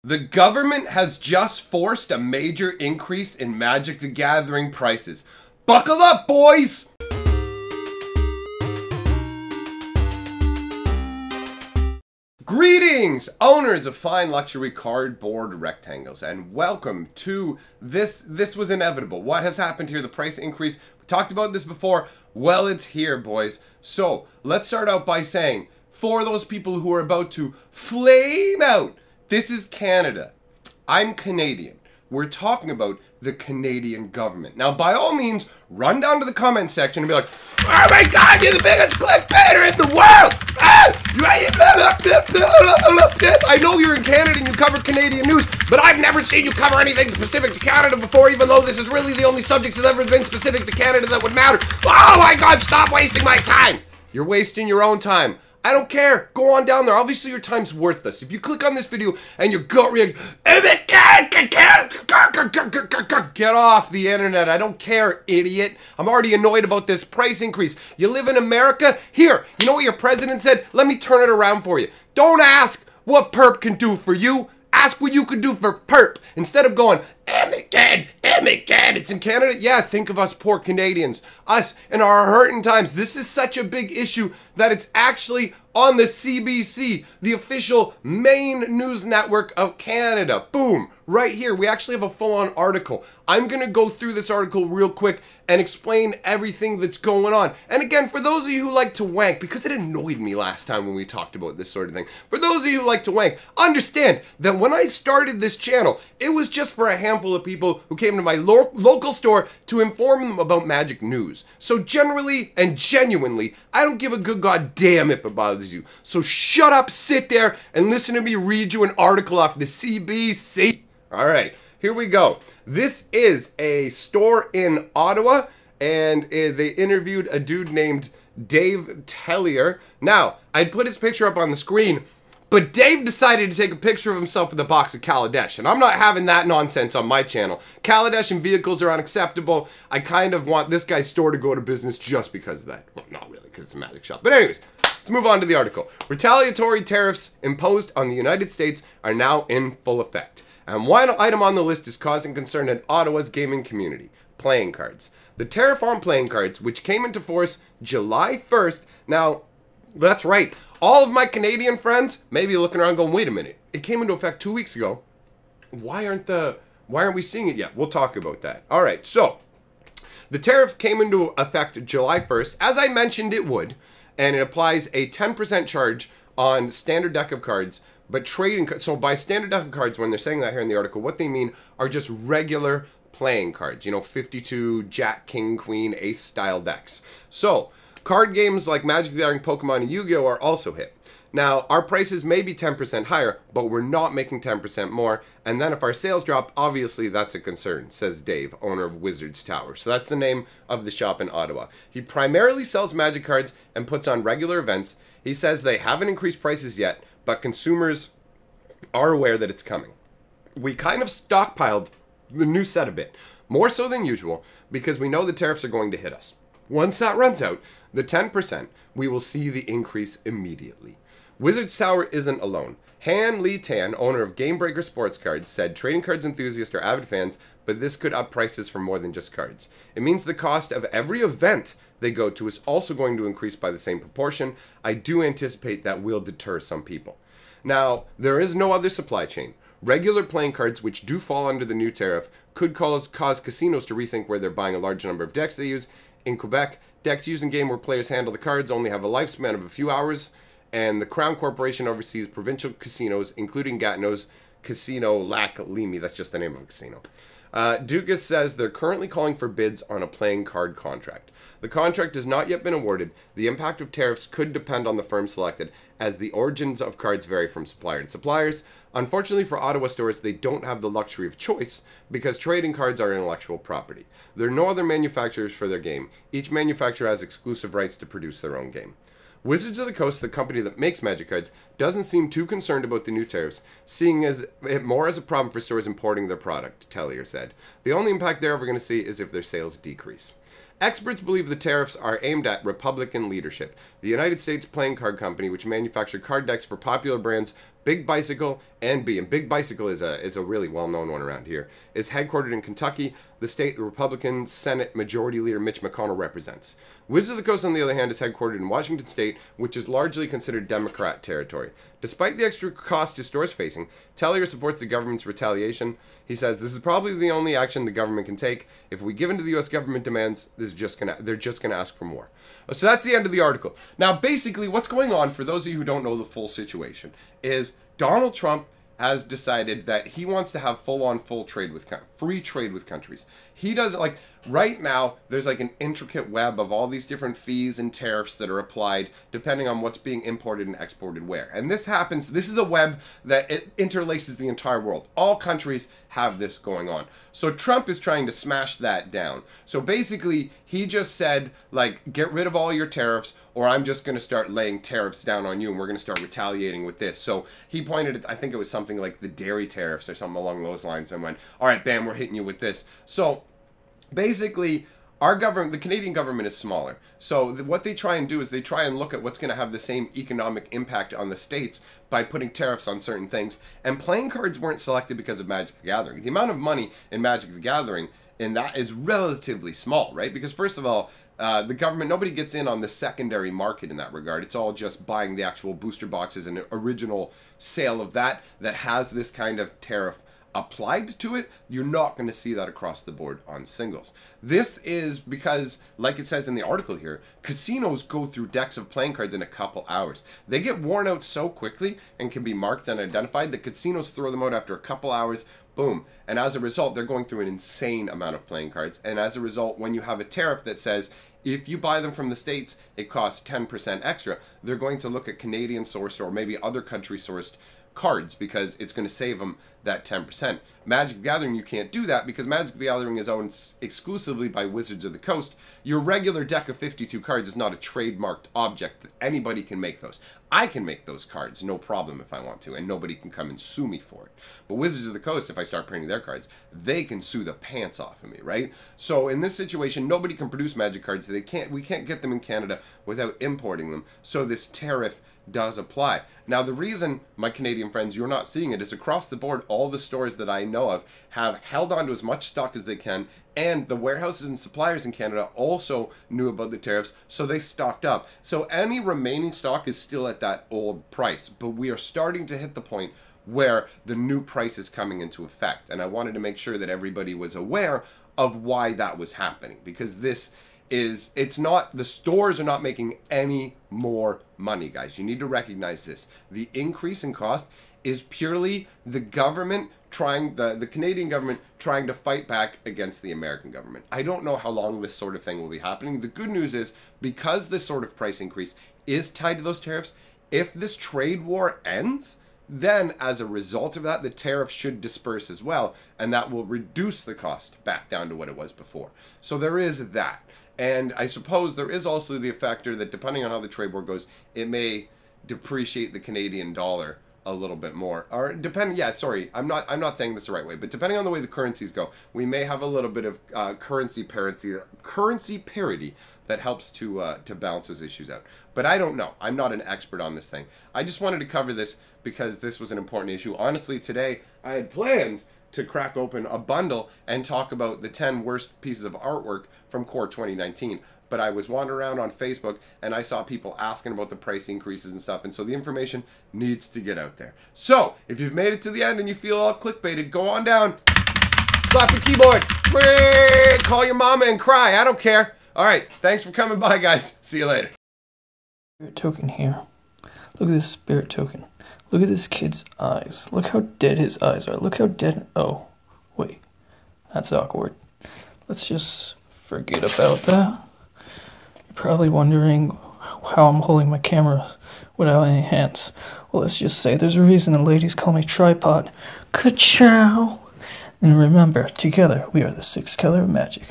The government has just forced a major increase in Magic the Gathering prices. Buckle up, boys! Greetings, owners of fine luxury cardboard rectangles, and welcome to this. This was inevitable. What has happened here? The price increase. We talked about this before. Well, it's here, boys. So, let's start out by saying, for those people who are about to flame out, this is Canada. I'm Canadian. We're talking about the Canadian government. Now, by all means, run down to the comment section and be like, oh my God, you're the biggest clickbaiter in the world! I know you're in Canada and you cover Canadian news, but I've never seen you cover anything specific to Canada before, even though this is really the only subjects that have ever been specific to Canada that would matter. Oh my God, stop wasting my time! You're wasting your own time. I don't care. Go on down there. Obviously, your time's worthless. If you click on this video and your gut react, get off the internet. I don't care, idiot. I'm already annoyed about this price increase. You live in America? Here, you know what your president said? Let me turn it around for you. Don't ask what perp can do for you. Ask what you could do for perp. Instead of going, it's in Canada. Yeah, think of us poor Canadians. Us in our hurting times. This is such a big issue that it's actually on the CBC, the official main news network of Canada. Boom, right here. We actually have a full-on article. I'm going to go through this article real quick and explain everything that's going on. And again, for those of you who like to wank, because it annoyed me last time when we talked about this sort of thing, for those of you who like to wank, understand that when I started this channel, it was just for a handful of people who came to my local store to inform them about Magic news. So generally and genuinely, I don't give a good goddamn if it bothers you. So shut up, sit there, and listen to me read you an article off the CBC. All right, here we go. This is a store in Ottawa, and they interviewed a dude named Dave Tellier. Now, I'd put his picture up on the screen, but Dave decided to take a picture of himself with a box of Kaladesh, and I'm not having that nonsense on my channel. Kaladesh and vehicles are unacceptable. I kind of want this guy's store to go to business just because of that. Well, not really, because it's a magic shop. But anyways, let's move on to the article. Retaliatory tariffs imposed on the United States are now in full effect. And one item on the list is causing concern in Ottawa's gaming community: playing cards. The tariff on playing cards, which came into force July 1st. Now, that's right. All of my Canadian friends may be looking around going, wait a minute, it came into effect 2 weeks ago. Why aren't we seeing it yet? We'll talk about that. All right, so the tariff came into effect July 1st, as I mentioned it would, and it applies a 10% charge on standard deck of cards, but trading cards. So by standard deck of cards, when they're saying that here in the article, what they mean are just regular playing cards, you know, 52 Jack, King, Queen, Ace style decks. So card games like Magic the Gathering, Pokemon, and Yu-Gi-Oh! Are also hit. Now, our prices may be 10% higher, but we're not making 10% more. And then if our sales drop, obviously that's a concern, says Dave, owner of Wizard's Tower. So that's the name of the shop in Ottawa. He primarily sells Magic cards and puts on regular events. He says they haven't increased prices yet, but consumers are aware that it's coming. We kind of stockpiled the new set a bit, more so than usual, because we know the tariffs are going to hit us. Once that runs out, the 10%, we will see the increase immediately. Wizard's Tower isn't alone. Han Lee Tan, owner of Game Breaker Sports Cards, said trading cards enthusiasts are avid fans, but this could up prices for more than just cards. It means the cost of every event they go to is also going to increase by the same proportion. I do anticipate that will deter some people. Now, there is no other supply chain. Regular playing cards, which do fall under the new tariff, could cause casinos to rethink where they're buying a large number of decks they use. In Quebec, decks used in game where players handle the cards only have a lifespan of a few hours, and the Crown Corporation oversees provincial casinos, including Gatineau's Casino Lac Limy. That's just the name of a casino. Dugas says they're currently calling for bids on a playing card contract. The contract has not yet been awarded. The impact of tariffs could depend on the firm selected, as the origins of cards vary from supplier to suppliers. Unfortunately for Ottawa stores, they don't have the luxury of choice because trading cards are intellectual property. There are no other manufacturers for their game. Each manufacturer has exclusive rights to produce their own game. Wizards of the Coast, the company that makes Magic cards, doesn't seem too concerned about the new tariffs, seeing it more as a problem for stores importing their product, Tellier said. The only impact they're ever going to see is if their sales decrease. Experts believe the tariffs are aimed at Republican leadership. The United States Playing Card Company, which manufactured card decks for popular brands Big Bicycle and B. And Big Bicycle is a really well-known one around here. Is headquartered in Kentucky, the state the Republican Senate Majority Leader Mitch McConnell represents. Wizards of the Coast, on the other hand, is headquartered in Washington State, which is largely considered Democrat territory. Despite the extra cost his store is facing, Tellier supports the government's retaliation. He says, "This is probably the only action the government can take. If we give in to the U.S. government demands, they're just gonna ask for more." So that's the end of the article. Now, basically, what's going on, for those of you who don't know the full situation, is Donald Trump has decided that he wants to have free trade with countries. He does, like, right now, there's like an intricate web of all these different fees and tariffs that are applied depending on what's being imported and exported where. And this is a web that it interlaces the entire world. All countries have this going on. So Trump is trying to smash that down. So basically, he just said, like, get rid of all your tariffs, or I'm just going to start laying tariffs down on you, and we're going to start retaliating with this. So he pointed at, I think it was something like the dairy tariffs or something along those lines, and went, all right, bam, we're hitting you with this. So basically, our government, the Canadian government, is smaller. So what they try and do is they try and look at what's going to have the same economic impact on the states by putting tariffs on certain things. And playing cards weren't selected because of Magic the Gathering. The amount of money in Magic the Gathering in that is relatively small, right? Because first of all, the government, nobody gets in on the secondary market in that regard. It's all just buying the actual booster boxes and original sale of that has this kind of tariff applied to it. You're not going to see that across the board on singles. This is because, like it says in the article here, casinos go through decks of playing cards in a couple hours. They get worn out so quickly and can be marked and identified that casinos throw them out after a couple hours. Boom. And as a result, they're going through an insane amount of playing cards. And as a result, when you have a tariff that says, if you buy them from the States, it costs 10% extra, they're going to look at Canadian sourced or maybe other country sourced cards because it's going to save them that 10%. Magic the Gathering, you can't do that because Magic the Gathering is owned exclusively by Wizards of the Coast. Your regular deck of 52 cards is not a trademarked object. Anybody can make those. I can make those cards, no problem if I want to, and nobody can come and sue me for it. But Wizards of the Coast, if I start printing their cards, they can sue the pants off of me, right? So in this situation, nobody can produce Magic cards. We can't get them in Canada without importing them. So this tariff does apply. Now, the reason, my Canadian friends, you're not seeing it is across the board, all the stores that I know of have held on to as much stock as they can, and the warehouses and suppliers in Canada also knew about the tariffs, so they stocked up. So any remaining stock is still at that old price, but we are starting to hit the point where the new price is coming into effect, and I wanted to make sure that everybody was aware of why that was happening, because it's not, the stores are not making any more money, guys. You need to recognize this. The increase in cost is purely the government trying, the Canadian government trying to fight back against the American government. I don't know how long this sort of thing will be happening. The good news is, because this sort of price increase is tied to those tariffs, if this trade war ends, then as a result of that, the tariffs should disperse as well, and that will reduce the cost back down to what it was before. So there is that. And I suppose there is also the factor that depending on how the trade war goes, it may depreciate the Canadian dollar a little bit more. Or I'm not saying this the right way, but depending on the way the currencies go, we may have a little bit of currency parity that helps to balance those issues out. But I don't know. I'm not an expert on this thing. I just wanted to cover this because this was an important issue. Honestly, today I had plans to crack open a bundle and talk about the 10 worst pieces of artwork from Core 2019. But I was wandering around on Facebook and I saw people asking about the price increases and stuff. And so the information needs to get out there. So if you've made it to the end and you feel all clickbaited, go on down, slap the keyboard, call your mama and cry. I don't care. All right. Thanks for coming by, guys. See you later. Spirit token here. Look at this spirit token. Look at this kid's eyes. Look how dead his eyes are. Look how dead. Oh, wait. That's awkward. Let's just forget about that. You're probably wondering how I'm holding my camera without any hands. Well, let's just say there's a reason the ladies call me tripod. Ka-chow! And remember, together we are the 6th color of magic.